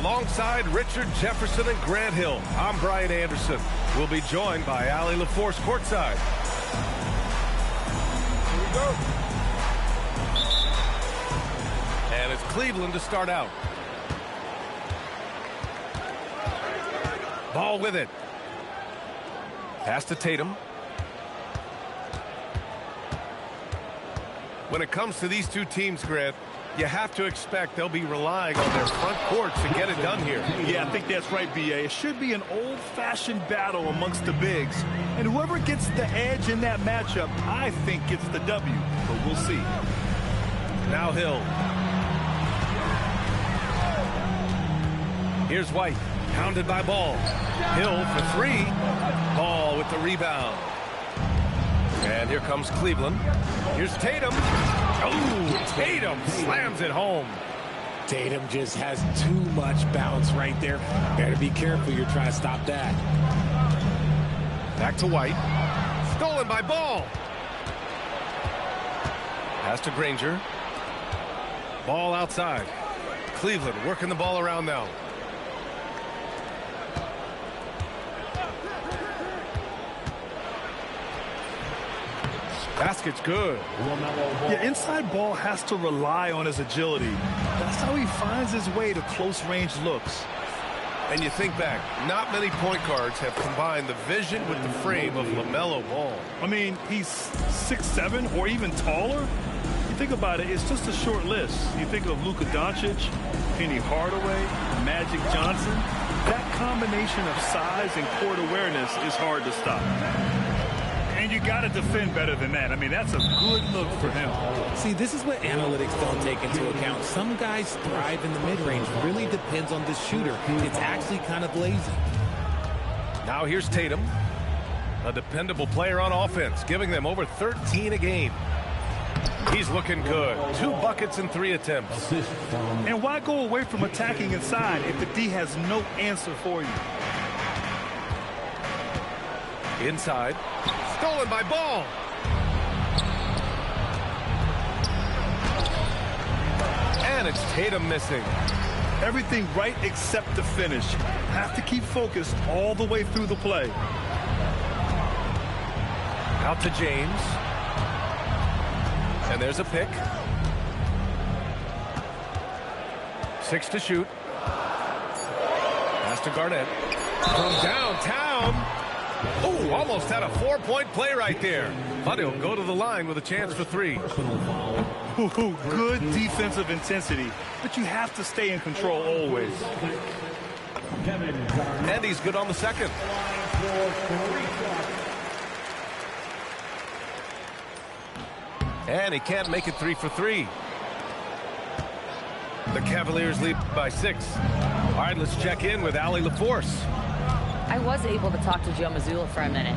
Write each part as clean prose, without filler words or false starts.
Alongside Richard Jefferson and Grant Hill, I'm Brian Anderson. We'll be joined by Allie LaForce courtside. Here we go. And it's Cleveland to start out. Ball with it. Pass to Tatum. When it comes to these two teams, Grant, you have to expect they'll be relying on their front courts to get it done here. Yeah, I think that's right, B.A. It should be an old-fashioned battle amongst the bigs. And whoever gets the edge in that matchup, I think gets the W. But we'll see. Now Hill. Here's White. Pounded by Ball. Hill for three. Ball with the rebound. And here comes Cleveland. Here's Tatum. Oh, Tatum slams it home. Tatum just has too much bounce right there. Better be careful. You're trying to stop that. Back to White. Stolen by Ball. Pass to Granger. Ball outside. Cleveland working the ball around now. Basket's good. Yeah, inside Ball has to rely on his agility. That's how he finds his way to close-range looks. And you think back, not many point guards have combined the vision with the frame of LaMelo Ball. I mean, he's 6'7" or even taller. You think about it, it's just a short list. You think of Luka Doncic, Penny Hardaway, Magic Johnson. That combination of size and court awareness is hard to stop. And you got to defend better than that. I mean, that's a good look for him. See, this is what analytics don't take into account. Some guys thrive in the mid-range. Really depends on the shooter. It's actually kind of lazy. Now here's Tatum, a dependable player on offense, giving them over 13 a game. He's looking good. 2 buckets and 3 attempts. And why go away from attacking inside if the D has no answer for you? Inside. Stolen by Ball. And it's Tatum missing. Everything right except the finish. Have to keep focused all the way through the play. Out to James. And there's a pick. 6 to shoot. Pass to Garnett. From downtown. Oh, almost had a 4-point play right there. But he'll go to the line with a chance for 3. Ooh, good defensive intensity, but you have to stay in control always. And he's good on the second. And he can't make it 3 for 3. The Cavaliers lead by 6. All right, let's check in with Allie LaForce. I was able to talk to Joe Mazzulla for a minute.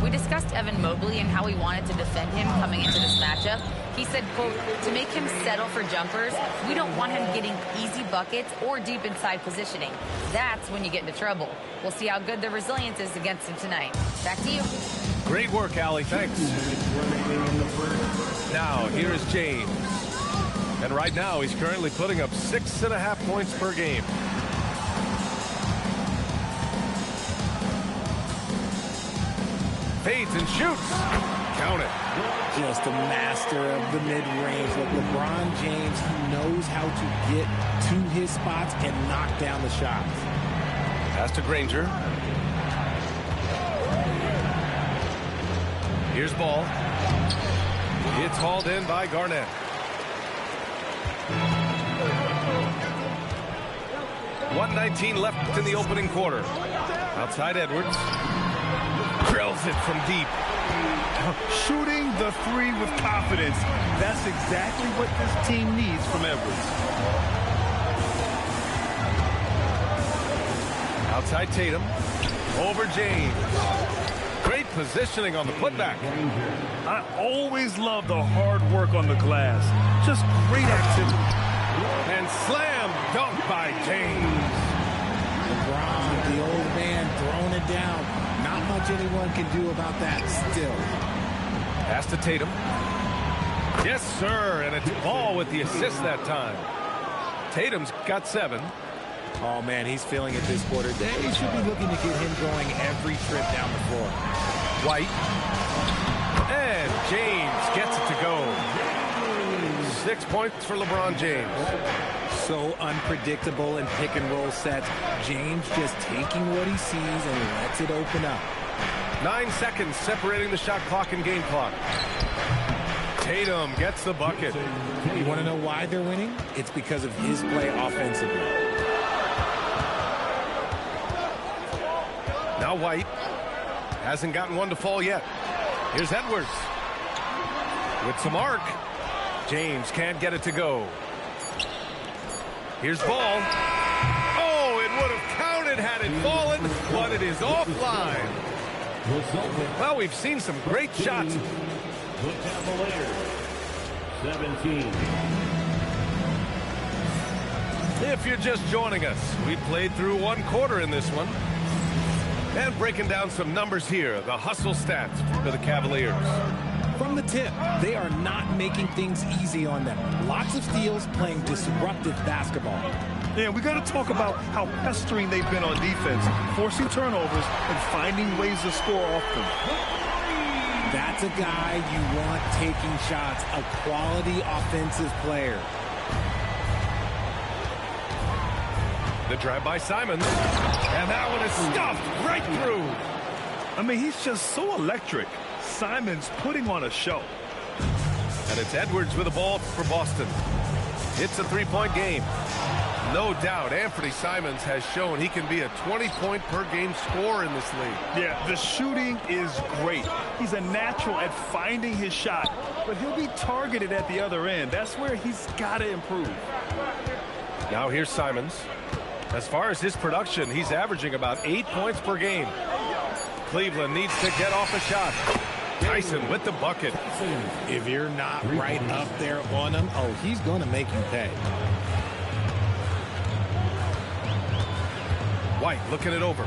We discussed Evan Mobley and how we wanted to defend him coming into this matchup. He said, quote, to make him settle for jumpers, we don't want him getting easy buckets or deep inside positioning. That's when you get into trouble. We'll see how good the resilience is against him tonight. Back to you. Great work, Allie. Thanks. Now, here is James. And right now, he's currently putting up 6.5 points per game. Fades and shoots. Count it. Just a master of the mid-range. Look, LeBron James, he knows how to get to his spots and knock down the shots. Pass to Granger. Here's Ball. It's hauled in by Garnett. .119 left in the opening quarter. Outside Edwards. Drills it from deep. Shooting the 3 with confidence. That's exactly what this team needs from Edwards. Outside Tatum. Over James. Great positioning on the putback. I always love the hard work on the glass. Just great activity. And slam dunk by James. LeBron, the old man, throwing it down. Not much anyone can do about that still. Pass to Tatum. Yes, sir. And it's Ball with the assist that time. Tatum's got 7. Oh, man, he's feeling it this quarter. They should be looking to get him going every trip down the floor. White. And James gets it to go. 6 points for LeBron James. So unpredictable in pick-and-roll sets. James just taking what he sees and lets it open up. 9 seconds separating the shot clock and game clock. Tatum gets the bucket. You want to know why they're winning? It's because of his play offensively. Now White. Hasn't gotten one to fall yet. Here's Edwards. With some arc. James can't get it to go. Here's Ball. Oh, it would have counted had it fallen, but it is offline. Well, we've seen some great shots. The Cavaliers, 17. If you're just joining us, we played through one quarter in this one. And breaking down some numbers here, the hustle stats for the Cavaliers. From the tip, they are not making things easy on them. Lots of steals, playing disruptive basketball. Yeah, we got to talk about how pestering they've been on defense, forcing turnovers and finding ways to score off them. That's a guy you want taking shots, a quality offensive player. The drive by Simons, and that one is stuffed right through. I mean, he's just so electric. Simons putting on a show. And it's Edwards with the ball for Boston. It's a three-point game. No doubt, Anthony Simons has shown he can be a 20-point-per-game scorer in this league. Yeah, the shooting is great. He's a natural at finding his shot, but he'll be targeted at the other end. That's where he's got to improve. Now here's Simons. As far as his production, he's averaging about 8 points per game. Cleveland needs to get off a shot. Tyson with the bucket. If you're not right up there on him, oh, he's going to make you pay. White looking it over.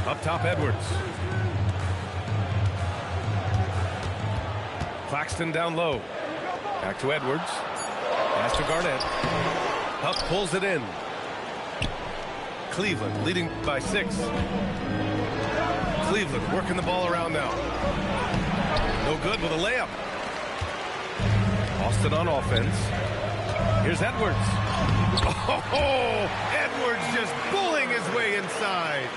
Up top, Edwards. Claxton down low. Back to Edwards. Pass to Garnett. Huff pulls it in. Cleveland leading by 6. Cleveland working the ball around now. No good with a layup. Austin on offense. Here's Edwards. Oh, Edwards just bullying his way inside.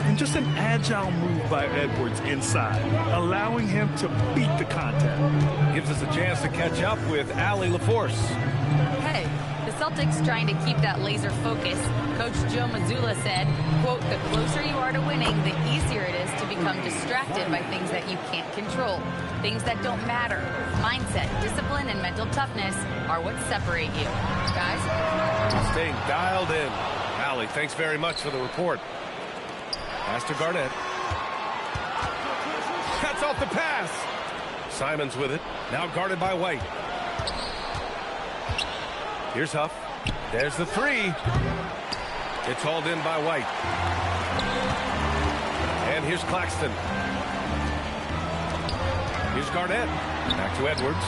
And just an agile move by Edwards inside, allowing him to beat the contact. Gives us a chance to catch up with Allie LaForce. Hey, the Celtics trying to keep that laser focus. Coach Joe Mazzulla said, quote, the closer you are to winning, the easier it is to become distracted by things that you can't control. Things that don't matter. Mindset, discipline, and mental toughness are what separate you. Guys? Staying dialed in. Allie, thanks very much for the report. Pass to Garnett. Cuts off the pass. Simons with it. Now guarded by White. Here's Huff. There's the three. It's hauled in by White. And here's Claxton. Here's Garnett. Back to Edwards.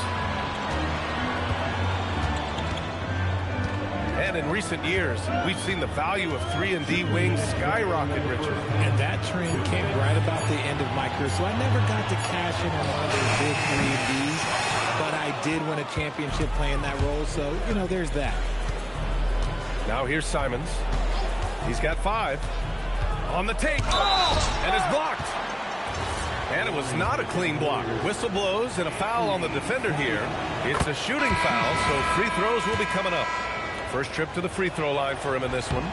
And in recent years, we've seen the value of 3-and-D wings skyrocket, Richard. And that trend came right about the end of my career, so I never got to cash in on all those big 3-and-Ds, but I did win a championship playing that role, so, you know, there's that. Now here's Simons. He's got 5. On the take. And it's blocked. And it was not a clean block. Whistle blows and a foul on the defender here. It's a shooting foul, so free throws will be coming up. First trip to the free throw line for him in this one.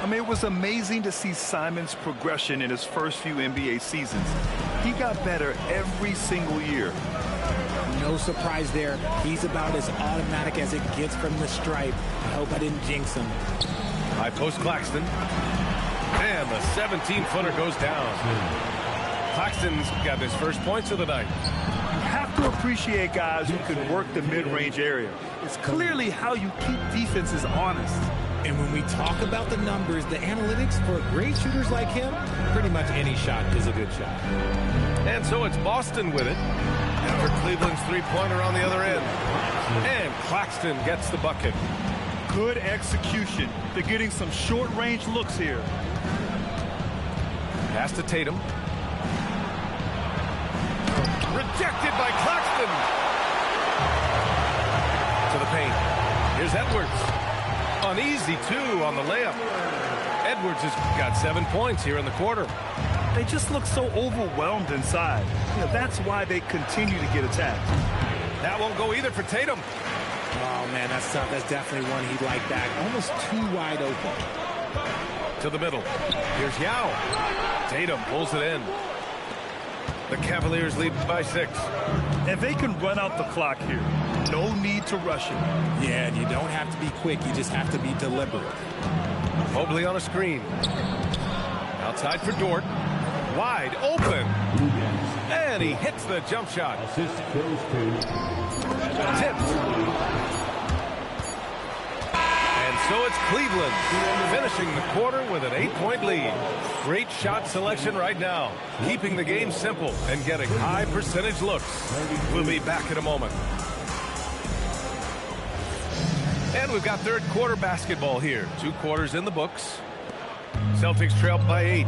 I mean, it was amazing to see Simons' progression in his first few NBA seasons. He got better every single year. No surprise there. He's about as automatic as it gets from the stripe. I hope I didn't jinx him. High post Claxton. And the 17-footer goes down. Claxton's got his first points of the night. You have to appreciate guys who can work the mid-range area. It's clearly how you keep defenses honest. And when we talk about the numbers, the analytics for great shooters like him, pretty much any shot is a good shot. And so it's Boston with it. After Cleveland's three-pointer on the other end. And Claxton gets the bucket. Good execution. They're getting some short-range looks here. Pass to Tatum. Rejected by Claxton. To the paint. Here's Edwards. Uneasy, too, on the layup. Edwards has got 7 points here in the quarter. They just look so overwhelmed inside. That's why they continue to get attacked. That won't go either for Tatum. Oh, man, that's tough. That's definitely one he'd like back. Almost too wide open. To the middle. Here's Yao. Tatum pulls it in. The Cavaliers lead by 6. And they can run out the clock here. No need to rush it. Yeah, and you don't have to be quick. You just have to be deliberate. Mobley on a screen. Outside for Dort. Wide open. And he hits the jump shot. Tipped. And so it's Cleveland finishing the quarter with an 8-point lead. Great shot selection right now. Keeping the game simple and getting high percentage looks. We'll be back in a moment. And we've got third quarter basketball here. 2 quarters in the books. Celtics trail by 8.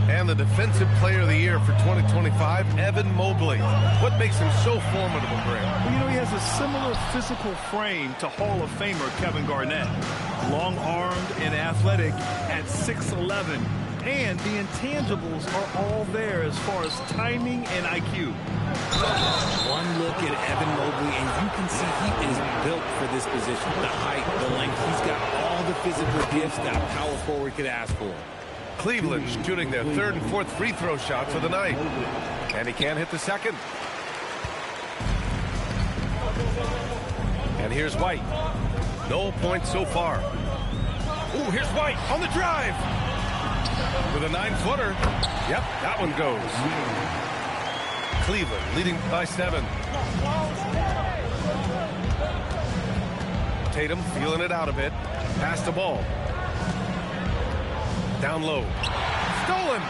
And the defensive player of the year for 2025, Evan Mobley. What makes him so formidable, Graham? Well, he has a similar physical frame to Hall of Famer Kevin Garnett. Long-armed and athletic at 6'11". And the intangibles are all there as far as timing and IQ. One look at Evan Mobley, and you can see he is built for this position. The height, the length, he's got all the physical gifts that a power forward could ask for. Cleveland shooting their 3rd and 4th free throw shots of the night. And he can't hit the second. And here's White. No points so far. Ooh, here's White on the drive. With a 9-footer. Yep, that one goes. Cleveland leading by 7. Tatum feeling it out a bit. Pass the ball. Down low. Stolen.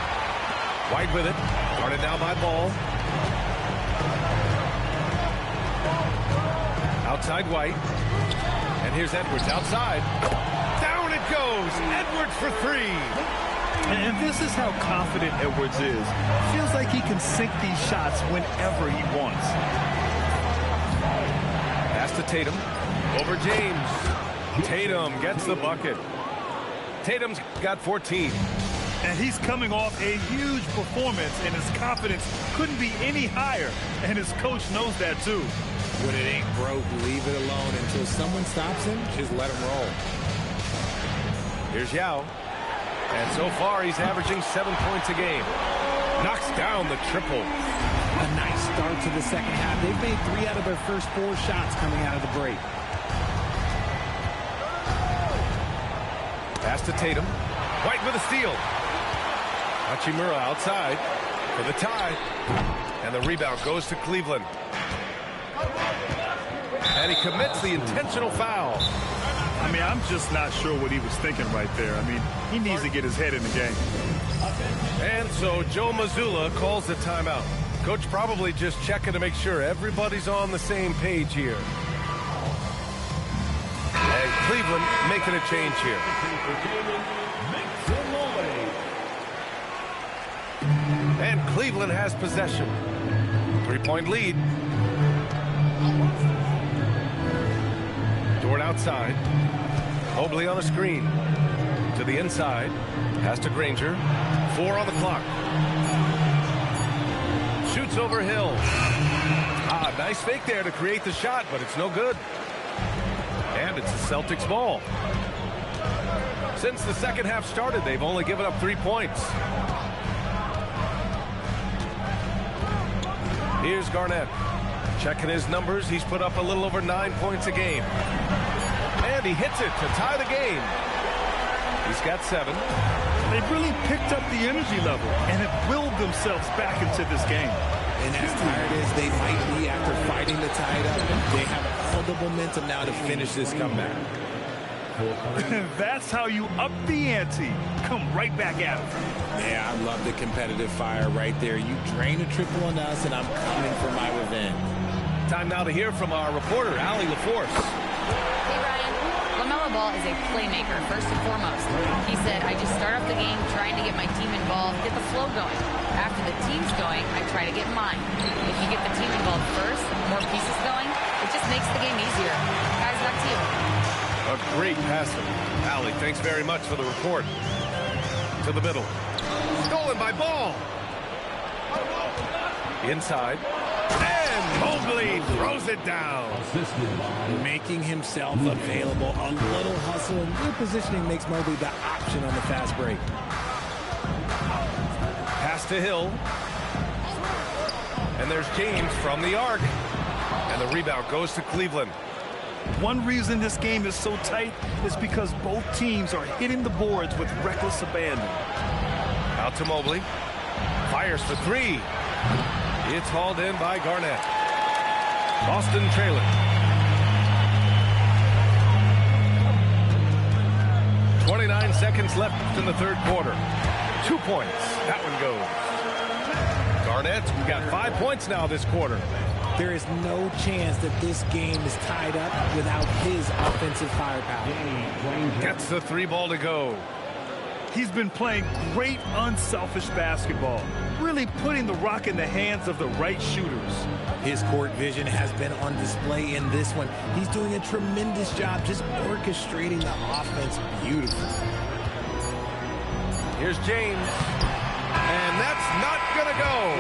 White with it. Guarded now by Ball. Outside White. And here's Edwards outside. Down it goes. Edwards for 3. And this is how confident Edwards is. Feels like he can sink these shots whenever he wants. Pass to Tatum. Over James. Tatum gets the bucket. Tatum's got 14. And he's coming off a huge performance, and his confidence couldn't be any higher. And his coach knows that, too. When it ain't broke, leave it alone. Until someone stops him, just let him roll. Here's Yao. And so far, he's averaging 7 points a game. Knocks down the triple. A nice start to the second half. They've made 3 out of their first 4 shots coming out of the break. Pass to Tatum. White with a steal. Hachimura outside for the tie. And the rebound goes to Cleveland. And he commits the intentional foul. I mean, I'm just not sure what he was thinking right there. I mean, he needs to get his head in the game. And so Joe Mazzulla calls the timeout. Coach probably just checking to make sure everybody's on the same page here. And Cleveland making a change here. And Cleveland has possession. 3-point lead. Dort outside. Mobley on a screen. To the inside. Pass to Granger. 4 on the clock. Shoots over Hill. Nice fake there to create the shot, but it's no good. And it's the Celtics ball. Since the second half started, they've only given up 3 points. Here's Garnett. Checking his numbers, he's put up a little over 9 points a game. And he hits it to tie the game. He's got 7. They've really picked up the energy level and have willed themselves back into this game. And as tired as they might be after fighting to tie it up, they have all the momentum now to finish this comeback. That's how you up the ante. Come right back at it. Yeah, I love the competitive fire right there. You drain a triple on us, and I'm coming for my revenge. Time now to hear from our reporter, Allie LaForce. Hey, Ryan. LaMelo Ball is a playmaker, first and foremost. He said, I just start off the game trying to get my team involved, get the flow going. After the team's going, I try to get mine. If you get the team involved first, more pieces going, it just makes the game easier. Guys, back to you. A great passer. Allie, thanks very much for the report. To the middle. Stolen by Ball. Inside. And Mobley throws it down. Making himself available. A little hustle and good positioning makes Mobley the option on the fast break. Pass to Hill. And there's James from the arc. And the rebound goes to Cleveland. One reason this game is so tight is because both teams are hitting the boards with reckless abandon. Out to Mobley. Fires for three. It's hauled in by Garnett. Boston trailing. 29 seconds left in the third quarter. 2 points. That one goes. Garnett got 5 points now this quarter. There is no chance that this game is tied up without his offensive firepower. Gets the three ball to go. He's been playing great unselfish basketball, really putting the rock in the hands of the right shooters. His court vision has been on display in this one. He's doing a tremendous job just orchestrating the offense beautifully. Here's James. And that's not going to go.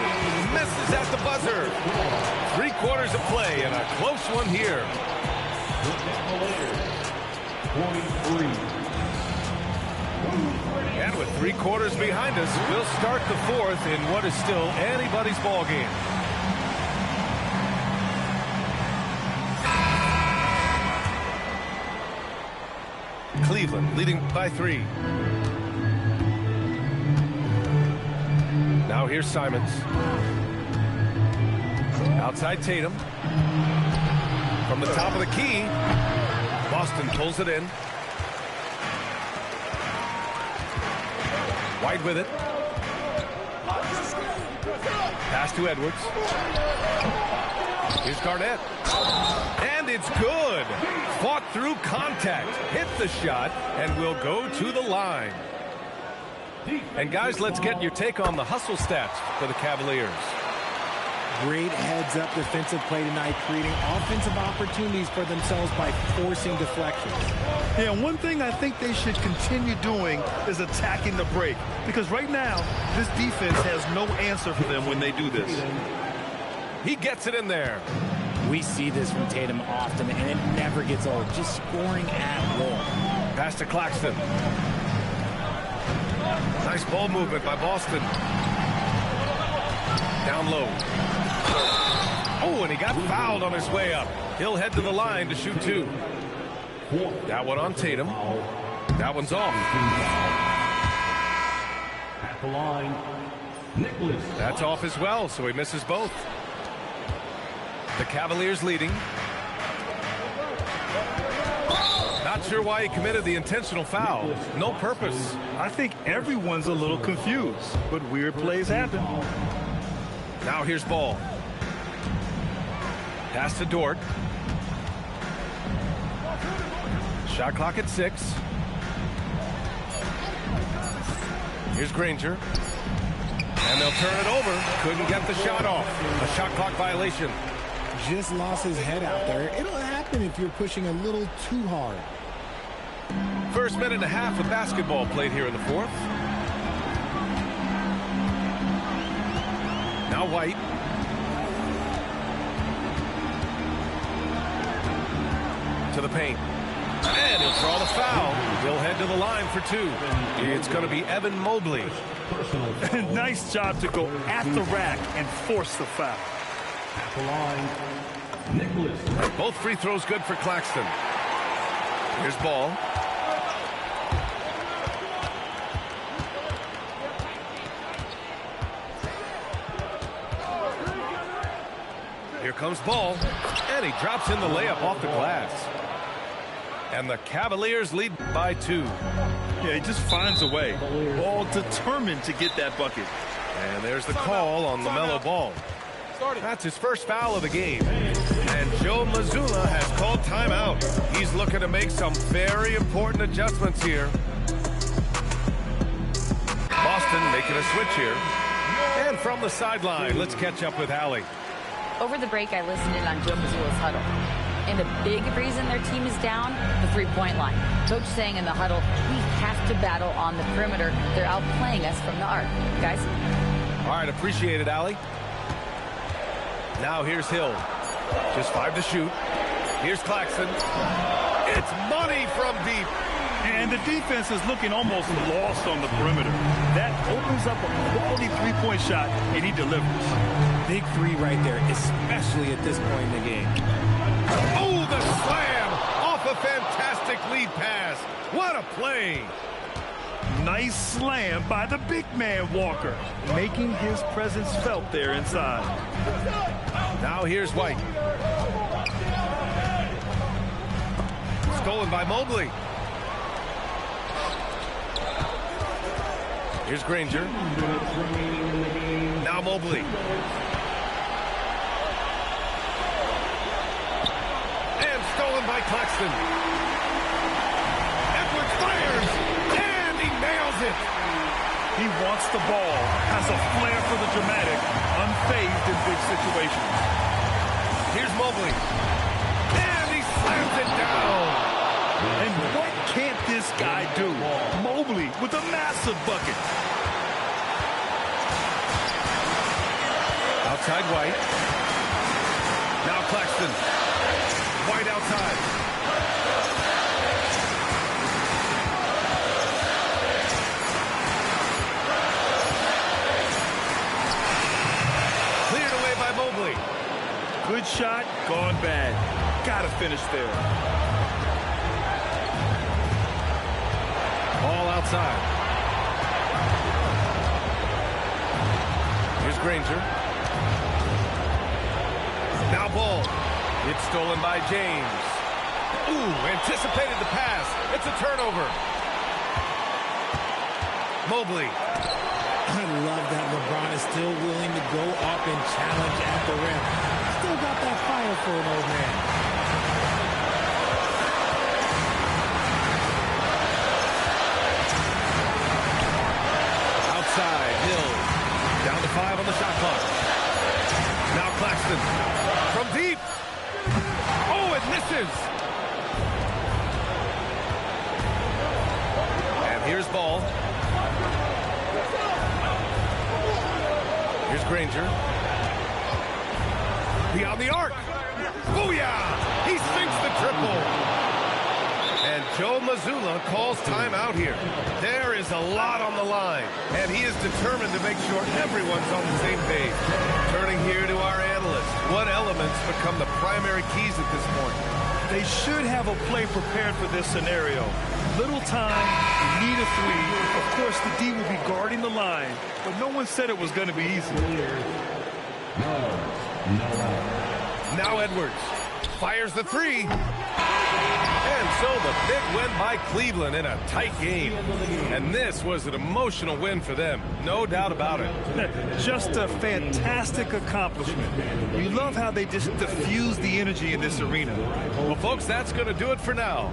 Misses at the buzzer. 3 quarters of play and a close one here. And with 3 quarters behind us, we'll start the fourth in what is still anybody's ball game. Cleveland leading by 3. Now here's Simons. Outside Tatum. From the top of the key. Boston pulls it in. White with it. Pass to Edwards. Here's Garnett. And it's good. Fought through contact. Hit the shot and will go to the line. And guys, let's get your take on the hustle stats for the Cavaliers. Great heads-up defensive play tonight, creating offensive opportunities for themselves by forcing deflections. Yeah, one thing I think they should continue doing is attacking the break. Because right now, this defense has no answer for them when they do this. He gets it in there. We see this from Tatum often, and it never gets old. Just scoring at will. Pass to Claxton. Nice ball movement by Boston. Down low. Oh, and he got fouled on his way up. He'll head to the line to shoot 2. That one on Tatum. That one's off. At the line, Nicholas. That's off as well, so he misses both. The Cavaliers leading. Not sure why he committed the intentional foul. No purpose. I think everyone's a little confused, but weird plays happen. Now here's Ball. Pass to Dort. Shot clock at 6. Here's Granger. And they'll turn it over. Couldn't get the shot off. A shot clock violation. Just lost his head out there. It'll happen if you're pushing a little too hard. First minute and a half of basketball played here in the fourth. Now White. To the paint. And he'll draw the foul. He'll head to the line for 2. It's going to be Evan Mobley. Nice job to go at the rack and force the foul. At the line, Nicholas. Both free throws good for Claxton. Here's Ball. Here comes Ball. And he drops in the layup off the glass. And the Cavaliers lead by 2. Yeah, he just finds a way. All determined to get that bucket. And there's the call on LaMelo Ball. That's his first foul of the game. And Joe Mazzulla has called timeout. He's looking to make some very important adjustments here. Boston making a switch here. And from the sideline, let's catch up with Allie. Over the break, I listened in on Joe Mazzulla's huddle. And a big reason their team is down, the three-point line. Coach saying in the huddle, we have to battle on the perimeter. They're outplaying us from the arc. Guys? All right, appreciate it, Allie. Now here's Hill. Just 5 to shoot. Here's Claxton. It's money from deep. And the defense is looking almost lost on the perimeter. That opens up a quality three-point shot, and he delivers. Big three right there, especially at this point in the game. Oh, the slam off a fantastic lead pass. What a play. Nice slam by the big man, Walker, making his presence felt there inside. Now here's White. Stolen by Mobley. Here's Granger. Now Mobley. And stolen by Claxton. Edwards fires. And he nails it. He wants the ball, has a flair for the dramatic, unfazed in big situations. Here's Mobley. And he slams it down. And what can't this guy do? Mobley with a massive bucket. Outside White. Now Claxton. White outside. Cleared away by Mobley. Good shot, gone bad. Gotta finish there. All outside. Here's Granger. Now Ball. It's stolen by James. Ooh, anticipated the pass. It's a turnover. Mobley. I love that LeBron is still willing to go up and challenge at the rim. Still got that fire for an old man. Outside, Hill. Down to 5 on the shot clock. Now Claxton. From deep. Oh, it misses. And here's Ball. Here's Granger. Beyond the arc. Booyah! He sinks the triple. And Joe Mazzulla calls timeout here. There is a lot on the line, and he is determined to make sure everyone's on the same page. Turning here to our analysts. What elements become the primary keys at this point? They should have a play prepared for this scenario. Little time, need a three. Of course, the D will be guarding the line, but no one said it was going to be easy. Now Edwards fires the three. And so the big win by Cleveland in a tight game. And this was an emotional win for them, no doubt about it. Just a fantastic accomplishment. We love how they just diffuse the energy in this arena. Well, folks, that's going to do it for now.